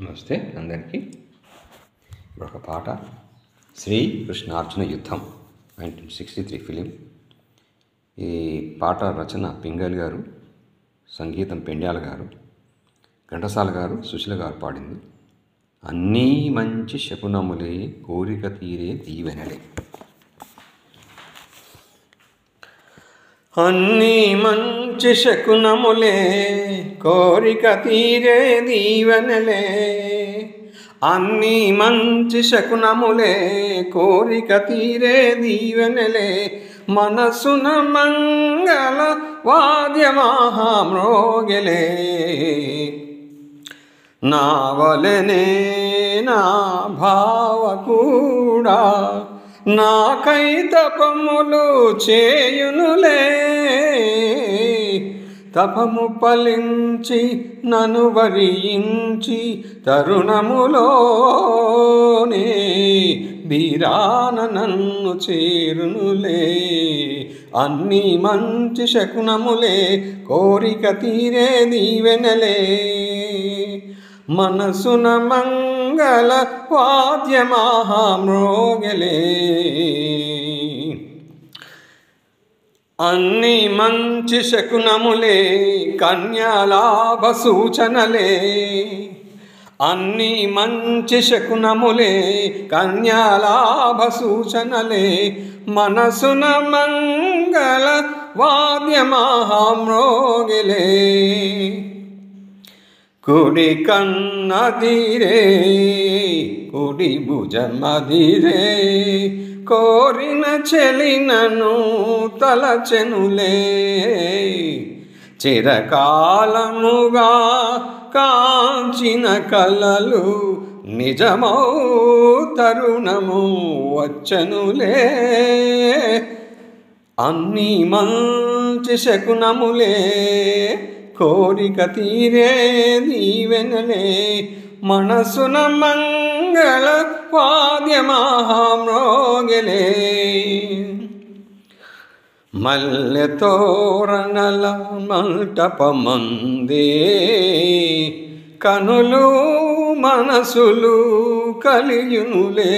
నమస్తే అందరికీ. ఇప్పుడు ఒక పాట, శ్రీకృష్ణార్జున యుద్ధం 1963 ఫిలిం. ఈ పాట రచన పింగళి గారు, సంగీతం పెండ్యాల గారు, ఘంటసాల గారు, సుశీల గారు పాడింది. అన్నీ మంచి శకునములే, కోరిక తీరే దీవెనలే. అన్నీ మంచి శకునములే, కోరిక తీరే దీవెనలే. అన్నీ మంచి శకునములే, కోరిక తీరే దీవెనలే. మనసున మంగళ వాద్యమహామ్రోగెలే. నా వలనే నా భావ కూడా నాకై తపములు చేయునులే. తపము ఫలించి నను వరించి తరుణములోనే బీరాన నన్ను చేరునులే. అన్నీ మంచి శకునములే, కోరిక తీరే దీవెనలే. మనసున మంగళ వాద్యమహామ్రోగెలే. అన్నీ మంచి శకునములే, కన్యాలాభ సూచనలే. అన్నీ మంచి శకునములే, కన్యాలాభ సూచనలే. మనసున మంగళ వాద్యమహామ్రోగెలే. కుడి కన్నదిరే, కుడి భుజమదిరే. కోరిన చెలినను తలచెనులే. చిరకాలముగా కాంచిన కలలు నిజమౌ తరుణము వచ్చనులే. అన్నీ మంచి శకునములే, కోరిక తీరే దీవెనలే. మనసున మంగళ వాద్యమహామ్రోగెలే. మల్లె తోరణల మంటపమందే, కనులు మనసులు కలియునులే.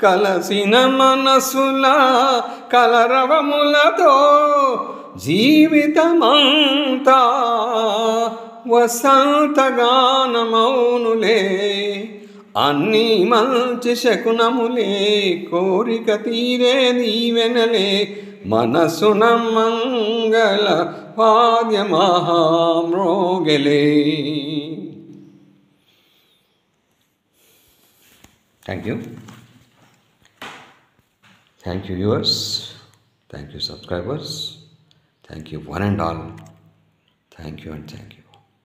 కలసిన మనసుల కలరవములతో జీవితమంతా వసంతగానమౌనులే. అన్నీ మంచి శకునములే, కోరిక తీరే దీవెనలే. మనసున మంగళ వాద్యమహామ్రోగెలే. Thank you. Thank you viewers. Thank you subscribers. Thank you one and all. Thank you and thank you.